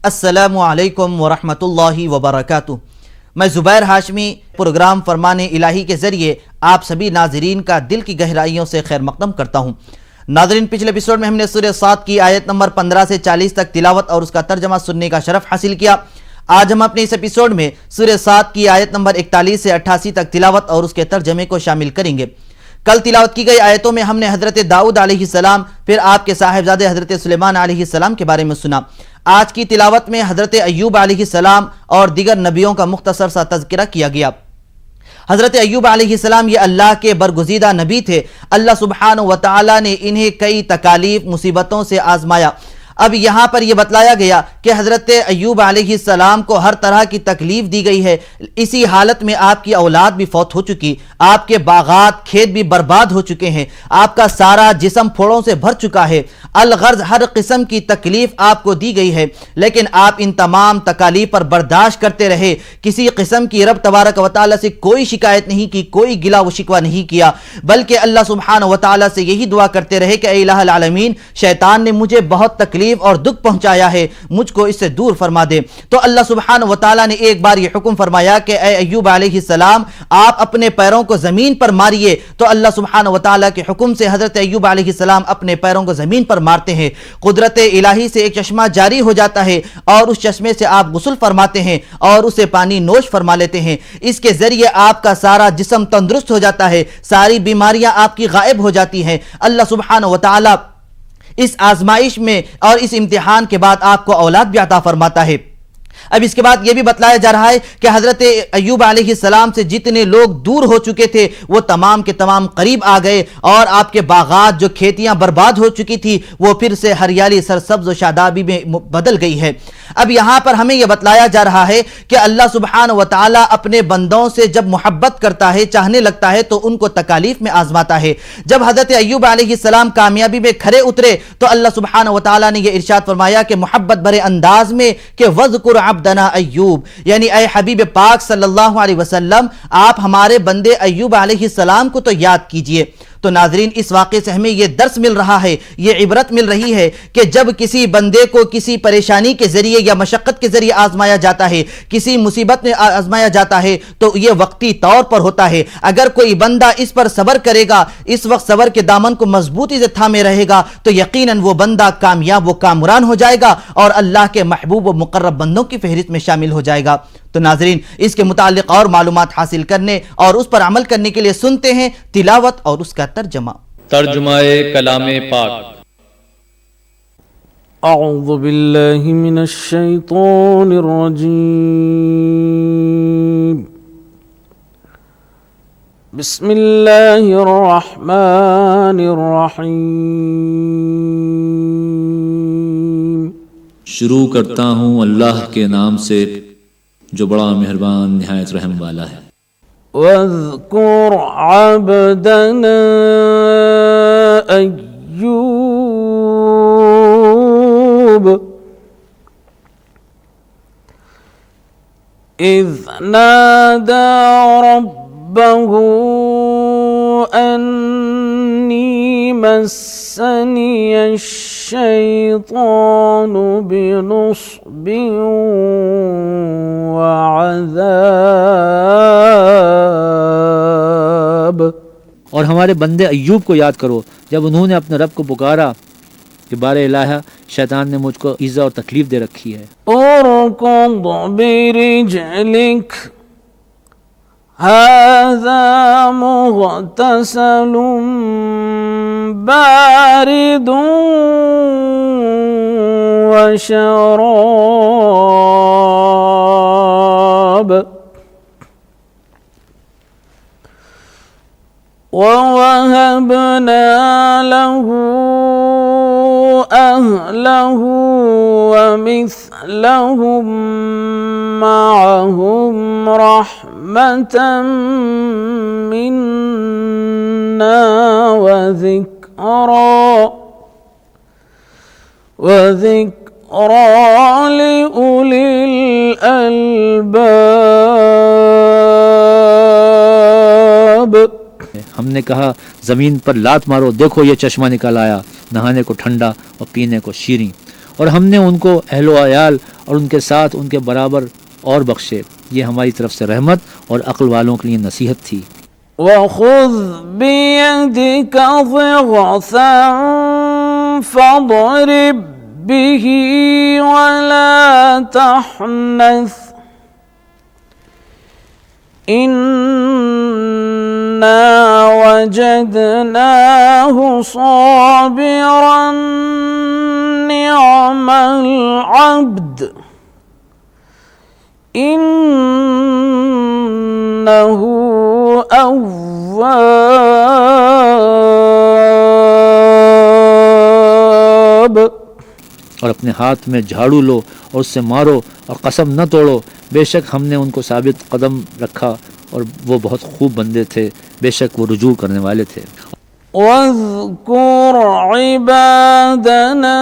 السلام علیکم ورحمۃ اللہ وبرکاتہ۔ میں زبیر ہاشمی پروگرام فرمان الہی کے ذریعے آپ سبھی ناظرین کا دل کی گہرائیوں سے خیر مقدم کرتا ہوں۔ ناظرین، پچھلے ایپیسوڈ میں ہم نے سورہ صاد کی آیت نمبر 15 سے 40 تک تلاوت اور اس کا ترجمہ سننے کا شرف حاصل کیا۔ آج ہم اپنے اس ایپیسوڈ میں سورہ صاد کی آیت نمبر 41 سے 88 تک تلاوت اور اس کے ترجمے کو شامل کریں گے۔ کل تلاوت کی گئی آیتوں میں ہم نے حضرت داؤد علیہ السلام، پھر آپ کے صاحبزادے حضرت سلیمان علیہ السلام کے بارے میں سنا۔ آج کی تلاوت میں حضرت ایوب علیہ السلام اور دیگر نبیوں کا مختصر سا تذکرہ کیا گیا۔ حضرت ایوب علیہ السلام یہ اللہ کے برگزیدہ نبی تھے۔ اللہ سبحانہ وتعالی نے انہیں کئی تکالیف مصیبتوں سے آزمایا۔ اب یہاں پر یہ بتلایا گیا کہ حضرت ایوب علیہ السلام کو ہر طرح کی تکلیف دی گئی ہے۔ اسی حالت میں آپ کی اولاد بھی فوت ہو چکی، آپ کے باغات کھیت بھی برباد ہو چکے ہیں، آپ کا سارا جسم پھوڑوں سے بھر چکا ہے۔ الغرض ہر قسم کی تکلیف آپ کو دی گئی ہے، لیکن آپ ان تمام تکالیف پر برداشت کرتے رہے۔ کسی قسم کی رب تبارک و تعالی سے کوئی شکایت نہیں کی، کوئی گلہ و شکوہ نہیں کیا، بلکہ اللہ سبحانہ و تعالی سے یہی دعا کرتے رہے کہ اے الہ العالمین، شیطان نے مجھے بہت تکلیف اور دکھ پہنچایا ہے، مجھ کو اس سے دور فرما دے۔ تو اللہ سبحانہ و تعالی نے ایک بار یہ حکم فرمایا کہ اے ایوب علیہ السلام، آپ اپنے پیروں کو زمین پر ماریے۔ تو اللہ سبحانہ و تعالی کے حکم سے حضرت ایوب علیہ السلام اپنے پیروں کو زمین پر مارتے ہیں۔ قدرت الہی سے ایک چشمہ جاری ہو جاتا ہے اور اس چشمے سے آپ غسل فرماتے ہیں اور اسے پانی نوش فرما لیتے ہیں۔ اس کے ذریعے آپ کا سارا جسم تندرست ہو جاتا ہے، ساری بیماریاں آپ کی غائب ہو جاتی ہیں۔ اللہ سبحانہ و تعالی اس آزمائش میں اور اس امتحان کے بعد آپ کو اولاد بھی عطا فرماتا ہے۔ اب اس کے بعد یہ بھی بتلایا جا رہا ہے کہ حضرت ایوب علیہ السلام سے جتنے لوگ دور ہو چکے تھے وہ تمام کے تمام قریب آ گئے، اور آپ کے باغات جو کھیتیاں برباد ہو چکی تھی وہ پھر سے ہریالی سرسبز و شادابی میں بدل گئی ہے۔ اب یہاں پر ہمیں یہ بتلایا جا رہا ہے کہ اللہ سبحانہ و تعالی اپنے بندوں سے جب محبت کرتا ہے، چاہنے لگتا ہے، تو ان کو تکالیف میں آزماتا ہے۔ جب حضرت ایوب علیہ السلام کامیابی میں کھرے اترے تو اللہ سبحانہ و تعالی نے یہ ارشاد فرمایا کہ محبت بھرے انداز میں کہ وذکر عبدنا ایوب، یعنی اے حبیب پاک صلی اللہ علیہ وسلم، آپ ہمارے بندے ایوب علیہ السلام کو تو یاد کیجئے۔ تو ناظرین، اس واقعے سے ہمیں یہ درس مل رہا ہے، یہ عبرت مل رہی ہے کہ جب کسی بندے کو کسی پریشانی کے ذریعے یا مشقت کے ذریعے آزمایا جاتا ہے، کسی مصیبت میں آزمایا جاتا ہے، تو یہ وقتی طور پر ہوتا ہے۔ اگر کوئی بندہ اس پر صبر کرے گا، اس وقت صبر کے دامن کو مضبوطی سے تھامے رہے گا، تو یقیناً وہ بندہ کامیاب و کامران ہو جائے گا اور اللہ کے محبوب و مقرب بندوں کی فہرست میں شامل ہو جائے گا۔ تو ناظرین، اس کے متعلق اور معلومات حاصل کرنے اور اس پر عمل کرنے کے لیے سنتے ہیں تلاوت اور اس کا ترجمہ۔ ترجمہ کلام پاک۔ اعوذ باللہ من الشیطان الرجیم، بسم اللہ الرحمن الرحیم۔ شروع کرتا ہوں اللہ کے نام سے جو بڑا مہربان نہایت رحم والا ہے۔ واذکر عبدنا ایوب اذ نادى ربه انی مسنی الشیطان بنصب وعذاب۔ اور ہمارے بندے ایوب کو یاد کرو جب انہوں نے اپنے رب کو پکارا کہ بار الہ، شیطان نے مجھ کو ایذا اور تکلیف دے رکھی ہے۔ ارکض برجلک ھذا مغتسل بارد وشراب ووهبنا له أهله ومثلهم معهم رحمة منا وذكرى لأولي الألباب۔ ہم نے کہا زمین پر لات مارو، دیکھو یہ چشمہ نکل آیا، نہانے کو ٹھنڈا اور پینے کو شیریں، और हमने उनको अहलो अयाल और उनके साथ उनके बराबर और बख्शे। ये हमारी तरफ से रहमत और अक्ल वालों के लिए नसीहत थी। وخذ بيدك ضغثا فاضرب به ولا تحنث إنا وجدناه صابرا نعم العبد إنه أواب। और अपने हाथ में झाड़ू लो और उससे मारो और कसम न तोड़ो, बेशक हमने उनको साबित कदम रखा और वो बहुत खूब बंदे थे, बेशक वो रुजू करने वाले थे। واذكر عبادنا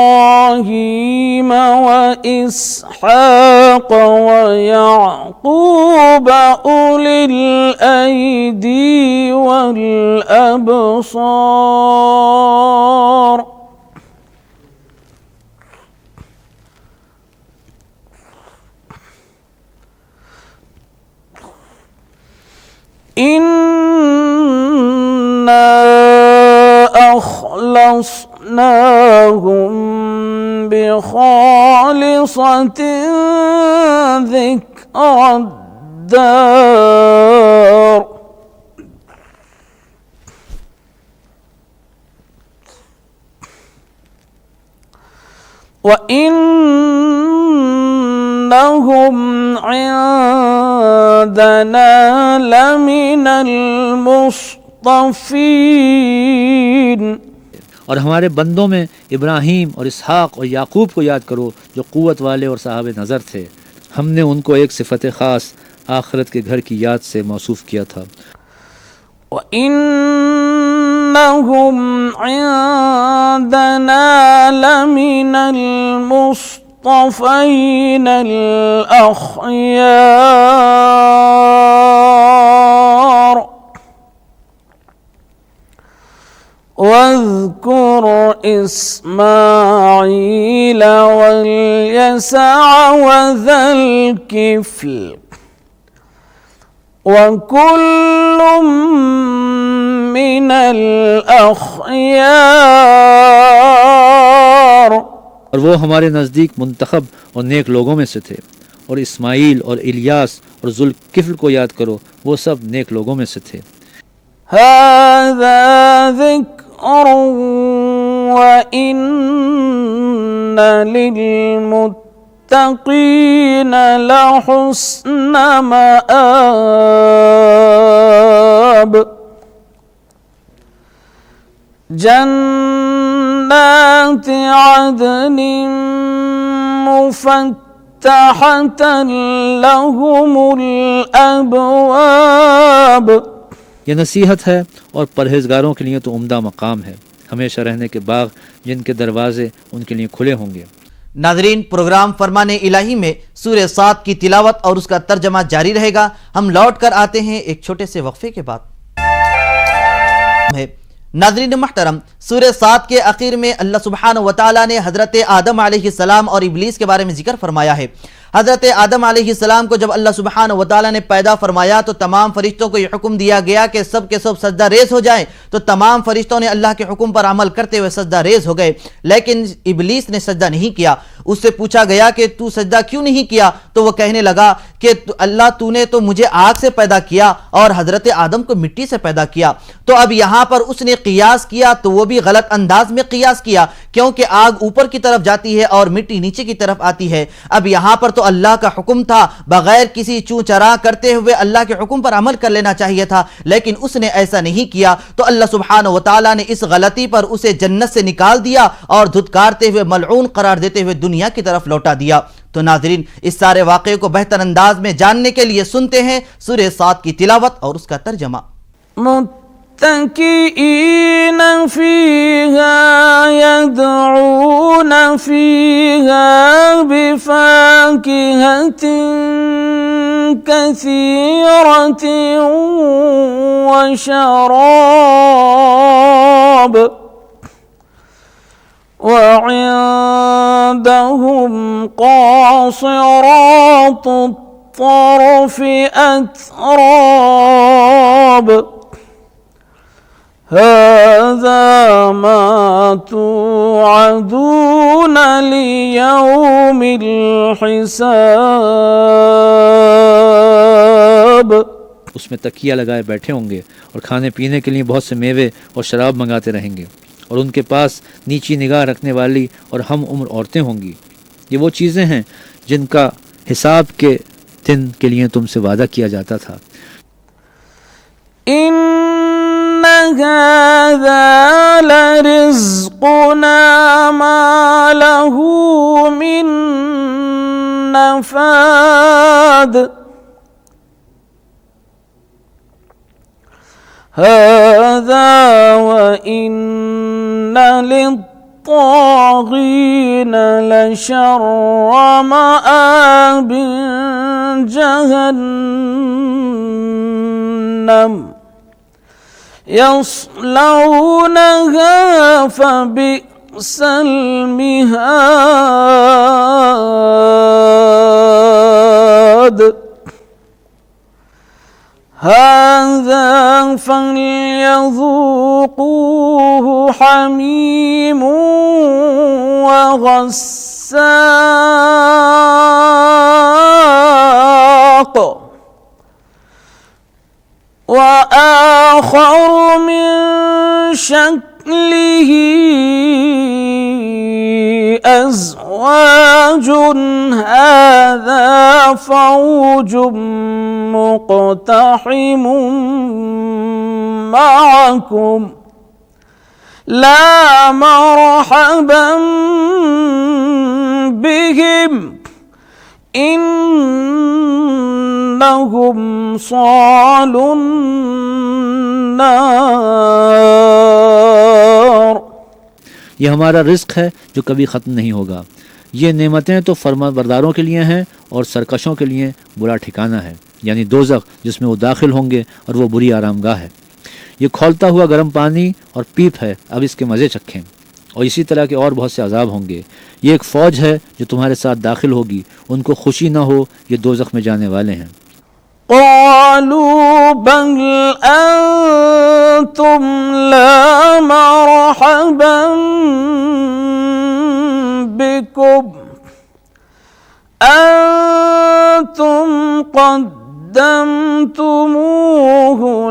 إبراهيم وإسحاق ويعقوب أولي الأيدي والأبصار إنا أخلصناهم بخالصة ذكر الدار وإنهم عندنا لمن المصطفين। और हमारे बंदों में इब्राहीम और इसहाक और याकूब को याद करो जो क़ुव्वत वाले और साहब नज़र थे। हमने उनको एक सिफत ख़ास आखिरत के घर की याद से मौसूफ़ किया था। وإنهم عندنا لمن المصطفين الأخيار واذكر إسماعيل واليسع وذا الكفل وكل من الأخيار। और वो हमारे नज़दीक मुंतखब और नेक लोगों में से थे। और इस्माइल और इलियास और जुल्किफ्ल को याद करो, वो सब नेक लोगों में से थे। هذا ذكر وإن للمتقين لحسن مآب جنات عدن مفتحة لهم الأبواب। यह नसीहत है और परहेजगारों के लिए तो उम्दा मकाम है, हमेशा रहने के बाग जिनके दरवाजे उनके लिए खुले होंगे। नाजरीन, प्रोग्राम फरमाने इलाही में सूरह साद की तिलावत और उसका तर्जमा जारी रहेगा। हम लौट कर आते हैं एक छोटे से वक्फे के बाद। नाजरीन मुहतरम, सूरह साद के आखिर में अल्लाह सुब्हानहू व तआला ने हजरत आदम अलैहिस्सलाम और इब्लीस के बारे में जिक्र फरमाया है। हजरत आदम अलैहिस्सलाम को जब अल्लाह सुब्हानहू व तआला ने पैदा फरमाया तो तमाम फरिश्तों को यह हुक्म दिया गया कि सब के सब सजदा रेज हो जाएं। तो तमाम फरिश्तों ने अल्लाह के हुक्म पर अमल करते हुए सजदा रेज हो गए, लेकिन इब्लीस ने सजदा नहीं किया। उससे पूछा गया कि तू सजदा क्यों नहीं किया, तो वह कहने लगा कि अल्लाह तूने तो मुझे आग से पैदा किया और हजरत आदम को मिट्टी से पैदा किया। तो अब यहां पर उसने कियास किया तो वो भी गलत अंदाज में कियास किया, क्योंकि आग ऊपर की तरफ जाती है और मिट्टी नीचे की तरफ आती है। अब यहां पर तो अल्लाह का हुक्म था, बगैर किसी चू चरा करते हुए अल्लाह के हुक्म पर अमल कर लेना चाहिए था, लेकिन उसने ऐसा नहीं किया। तो अल्लाह सुब्हानहू व तआला ने इस गलती पर उसे जन्नत से निकाल दिया और धुतकारते हुए मलऊन करार देते हुए दुनिया की तरफ लौटा दिया। तो नाज़रीन, इस सारे वाक़े को बेहतर अंदाज में जानने के लिए सुनते हैं सूरह साद की तिलावत और उसका तर्जमा। मुत्तकीईन फीहा यदऊन फीहा बिफाकिहतिन कसीरतिन व शराब وعندهم قاصرات الطرف أتراب هذا ما توعدون ليوم الحساب. उसमें तकिया लगाए बैठे होंगे और खाने पीने के लिए बहुत से मेवे और शराब मंगाते रहेंगे, और उनके पास नीची निगाह रखने वाली और हम उम्र औरतें होंगी। ये वो चीज़ें हैं जिनका हिसाब के दिन के लिए तुमसे वादा किया जाता था। إن هذا لرزقنا ما له من نفاد هذا وإن للطاغين لشر مآب جهنم يصلونها فبئس المهاد هذا فليذوقوه حميم وغساق وآخر من شكله أزواج هذا فوج مقتحم معكم لا مرحبا بهم إنهم صالوا النار. यह हमारा रिस्क है जो कभी ख़त्म नहीं होगा। ये नेमतें तो फरमाबरदारों के लिए हैं और सरकशों के लिए बुरा ठिकाना है, यानी दोज़ख जिसमें वो दाखिल होंगे और वो बुरी आरामगाह है। ये खौलता हुआ गर्म पानी और पीप है, अब इसके मज़े चखें। और इसी तरह के और बहुत से अजाब होंगे। ये एक फ़ौज है जो तुम्हारे साथ दाखिल होगी, उनको खुशी ना हो, ये दोज़ख में जाने वाले हैं। قالوا بل أنتم لا مرحبا بكم أنتم قدمتموه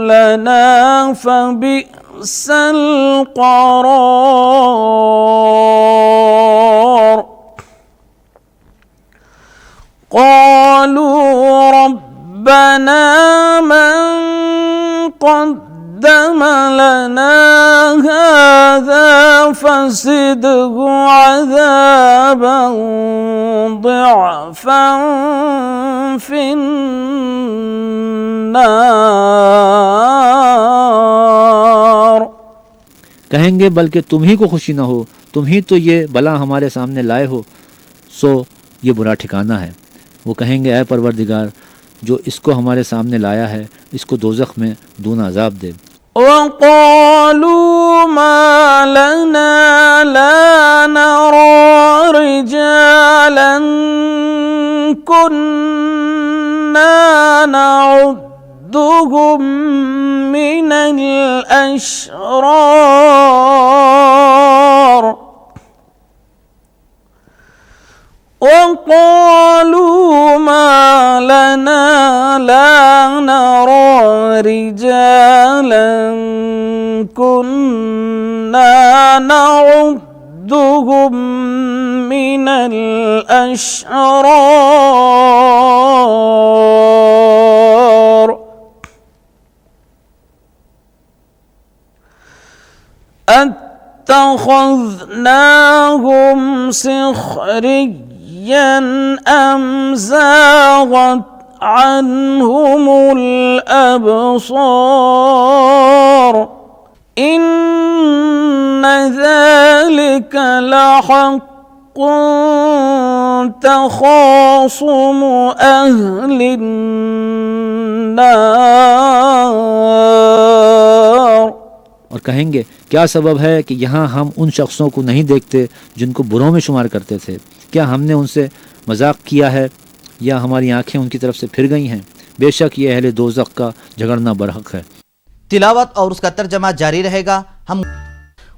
لنا فبئس القرار. قالوا ربنا من قدم لنا هذا فزده عذابا ضعفا في النار. कहेंगे बल्कि तुम ही को खुशी न हो, तुम ही तो ये बला हमारे सामने लाए हो, सो ये बुरा ठिकाना है। वो कहेंगे ऐ परवरदिगार, जो इसको हमारे सामने लाया है इसको दोज़ख में दूना अजाब दे। وقالوا ما لنا لا نرى رجالا كنا نعدهم من الأشرار. وقالوا ما لنا لا نرى رجالا كنا نعدهم من الأشرار أتخذناهم سخريا أم زاغت عنهم الأبصار إن ذلك لحق تخاصم أهل النار. और कहेंगे क्या सबब है कि यहाँ हम उन शख्सों को नहीं देखते जिनको बुरों में शुमार करते थे? क्या हमने उनसे मजाक किया है या हमारी आंखें उनकी तरफ से फिर गई हैं? बेशक ये अहले दोज़ख का झगड़ना बरहक है। तिलावत और उसका तर्जमा जारी रहेगा। हम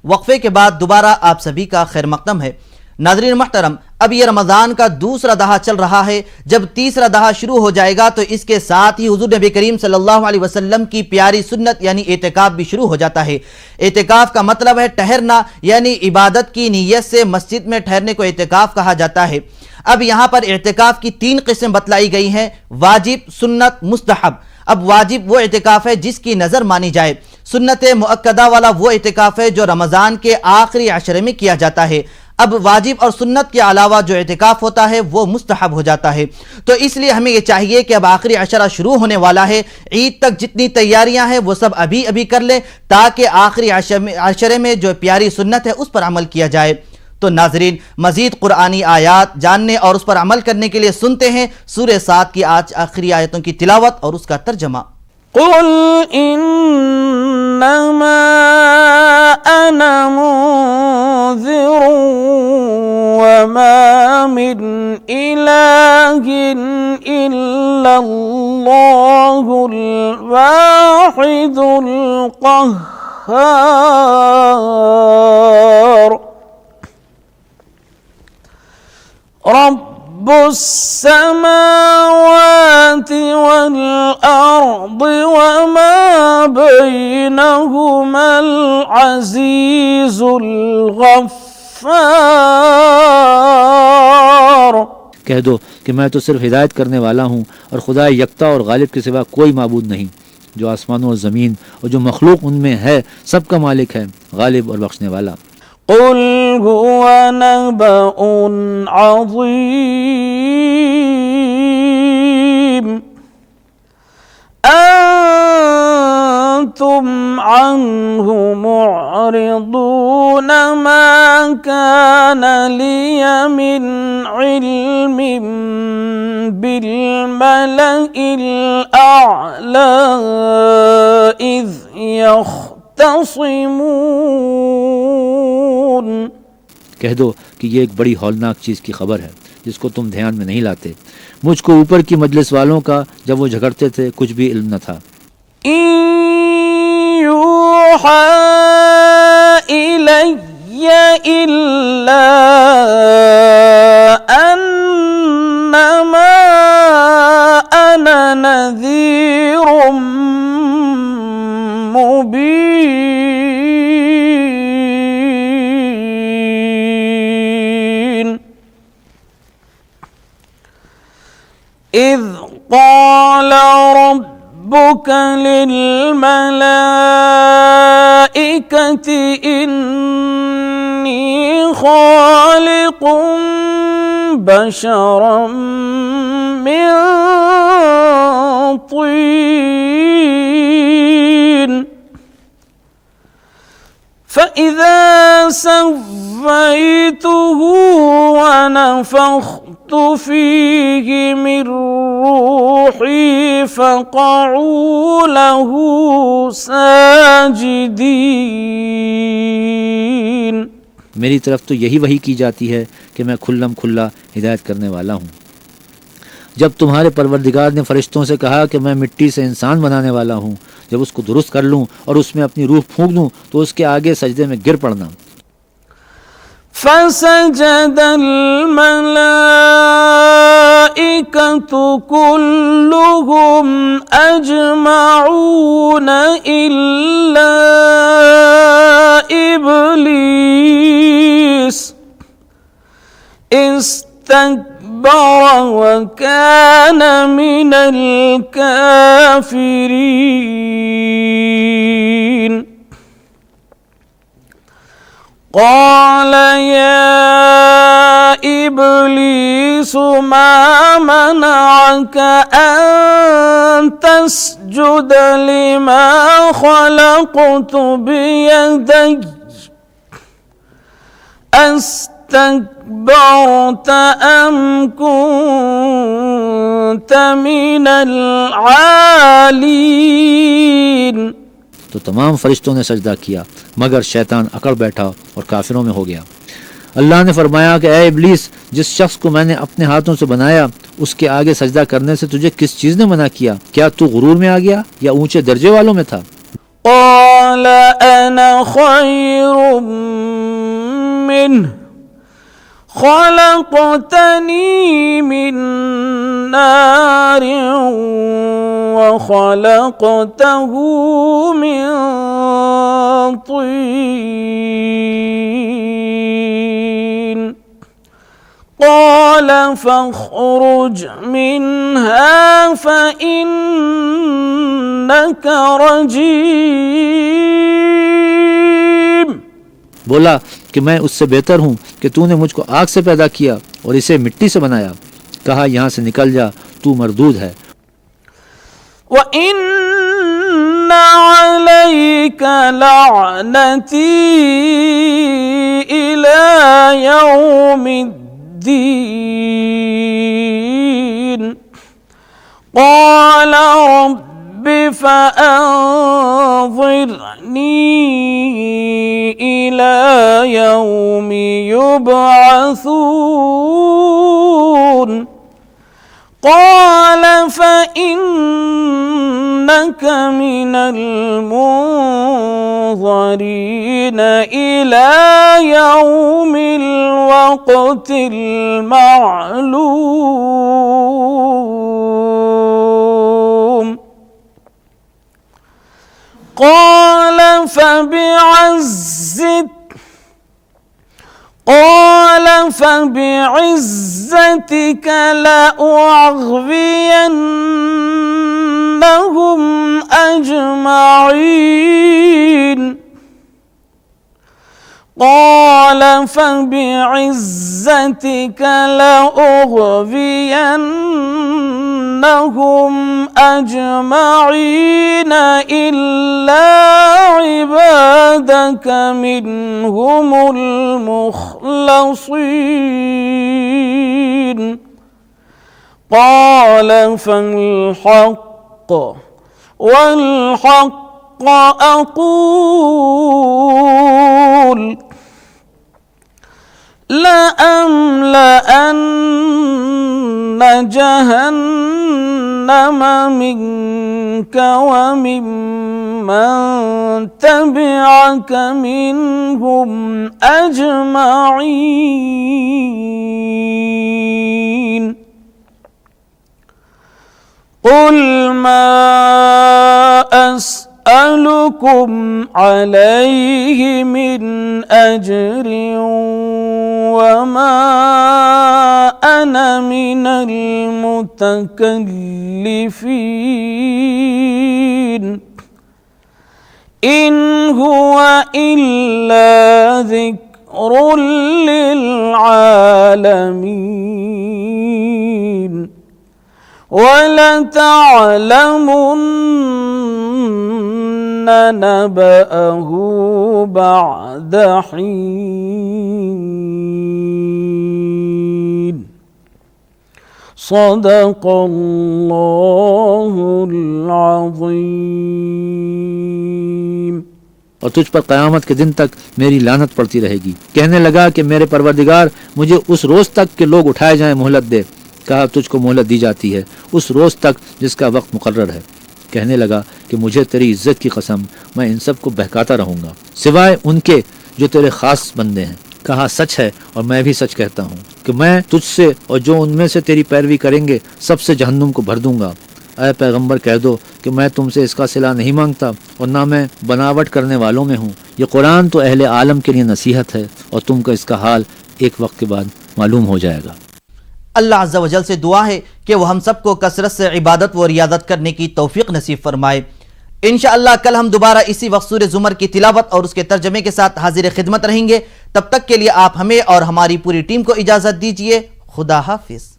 वक्फे के बाद दोबारा आप सभी का खैर मकदम है। नाज़रीन मोहतरम, अब ये रमज़ान का दूसरा दहा चल रहा है। जब तीसरा दहा शुरू हो जाएगा तो इसके साथ ही हुज़ूर नबी करीम सल्लल्लाहु अलैहि वसल्लम की प्यारी सुन्नत यानी एतिकाफ भी शुरू हो जाता है। एतिकाफ का मतलब है ठहरना, यानी इबादत की नीयत से मस्जिद में ठहरने को एतिकाफ कहा जाता है। अब यहाँ पर एतिकाफ की 3 किस्म बतलाई गई हैं: वाजिब, सुन्नत, मुस्तहब। अब वाजिब वो एतिकाफ है जिसकी नज़र मानी जाए। सुन्नत मुअक्कदा वाला वो एतिकाफ है जो रमज़ान के आखिरी अशरे में किया जाता है। अब वाजिब और सुन्नत के अलावा जो एतिकाफ होता है वो मुस्तहब हो जाता है। तो इसलिए हमें ये चाहिए कि अब आखिरी अशरा शुरू होने वाला है, ईद तक जितनी तैयारियां हैं वो सब अभी अभी कर लें ताकि आखिरी अशरे में जो प्यारी सुन्नत है उस पर अमल किया जाए। तो नाजरीन, मजीद कुरानी आयात जानने और उस पर अमल करने के लिए सुनते हैं सूरह 7 की आज आखिरी आयतों की तिलावत और उसका तर्जमा। कुल इन्नमा अना मुन्ज़िरुन वमा मिन इलाहिन इल्लल्लाहुल वाहिदुल क़ह्हार रब्बुस समावाति वल अर्दि वमा बैनहुमल अज़ीज़ुल गफ़्फ़ार। कह दो कि मैं तो सिर्फ हिदायत करने वाला हूँ और खुदा यकता और गालिब के सिवा कोई माबूद नहीं, जो आसमानों और ज़मीन और जो मखलूक उनमें है सबका मालिक है, गालिब और बख्शने वाला। कुल हुवा नबउन अज़ीम अंतुम अन्हु मुअरिदून मा कान लिया मिन इल्मिन बिल मलइल अअला इज़ यख्तसिमून। कह दो कि ये एक बड़ी हौलनाक चीज़ की खबर है जिसको तुम ध्यान में नहीं लाते। मुझको ऊपर की मजलिस वालों का जब वो झगड़ते थे कुछ भी इल्म न था। यूहा इलय्या इल्ला अन्नमा अना नज़ीरुम मुबीन। इज़ क़ाल रब्बुक लिल्मलाइकति इन्नी ख़ालिक़ुम बशरम मिन तीन फ़इज़ा सव्वय्तुहु वनफ़ख़्तु फ़ीहि मिन रूही फ़क़अू लहू साजिदीन। मेरी तरफ तो यही वही की जाती है कि मैं खुल्लम खुल्ला हिदायत करने वाला हूँ। जब तुम्हारे परवरदिगार ने फरिश्तों से कहा कि मैं मिट्टी से इंसान बनाने वाला हूँ, जब उसको दुरुस्त कर लूँ और उसमें अपनी रूह फूंक दूँ तो उसके आगे सजदे में गिर पड़ना। फसजदल मलाइकतु कुल्लुहुम अजमऊन इल्ला इब्लीस इस्तकबर व कान मिनल काफिरीन। قال يا إبليس ما منعك أن تسجد لما خلقت بيدي أستكبرت أم كنت من العالين। तो तो तमाम फरिश्तों ने सजदा किया मगर शैतान अकड़ बैठा और काफिरों में हो गया। अल्लाह ने फरमाया कि ए इब्लीस, जिस शख्स को मैंने अपने हाथों से बनाया उसके आगे सजदा करने से तुझे किस चीज़ ने मना किया? क्या तू गुरूर में आ गया या ऊंचे दर्जे वालों में था? قال أنا خير منه خلقتني من نار وخلقته من طين قال فاخرج منها فإنك رجيم। बोला कि मैं उससे बेहतर हूँ कि तूने मुझको आग से पैदा किया और इसे मिट्टी से बनाया। कहा यहाँ से निकल जा, तू मरदूद है। وَإِنَّ عَلَيْكَ لَعْنَتِي إِلَى يَوْمِ الدِّينِ قَالَ رَبِّ فَأَنظِرْنِي إِلَى يَوْمِ يُبْعَثُونَ قال فإنك من المنظرين إلى يوم الوقت المعلوم قال فبعزتك لأغوينهم أجمعين قال فبعزتك لأغوينهم أجمعين إلا عبادك منهم المخلصين قال فالحق والحق أقول لأملأن جهنم منك وممن تبعك منهم أجمعين قل ما أسألكم عليه من أجر وما أنا من المتكلفين إن هو إلا ذكر للعالمين ولتعلمن نبأه بعد حين صدق الله العظيم। और तुझ पर क़यामत के दिन तक मेरी लानत पड़ती रहेगी। कहने लगा कि मेरे परवरदिगार, मुझे उस रोज़ तक के लोग उठाए जाएं मोहलत दे। कहा तुझको मोहलत दी जाती है उस रोज़ तक जिसका वक्त मुकर्रर है। कहने लगा कि मुझे तेरी इज्जत की कसम, मैं इन सब को बहकाता रहूँगा सिवाय उनके जो तेरे ख़ास बंदे हैं। कहा सच है और मैं भी सच कहता हूँ कि मैं तुझसे और जो उनमें से तेरी पैरवी करेंगे सबसे जहन्नुम को भर दूंगा। ऐ पैगंबर कह दो कि मैं तुमसे इसका सिला नहीं मांगता और ना मैं बनावट करने वालों में हूँ। ये कुरान तो अहले आलम के लिए नसीहत है और तुमको इसका हाल एक वक्त के बाद मालूम हो जाएगा। अल्लाह अज़्ज़ा वजल से दुआ है कि वो हम सबको कसरत से इबादत व रियादत करने की तौफीक नसीब फरमाए। इंशाअल्लाह कल हम दोबारा इसी वक्त सूरह ज़ुमर की तिलावत और उसके तर्जमे के साथ हाजिर खिदमत रहेंगे। तब तक के लिए आप हमें और हमारी पूरी टीम को इजाज़त दीजिए। खुदा हाफिज़।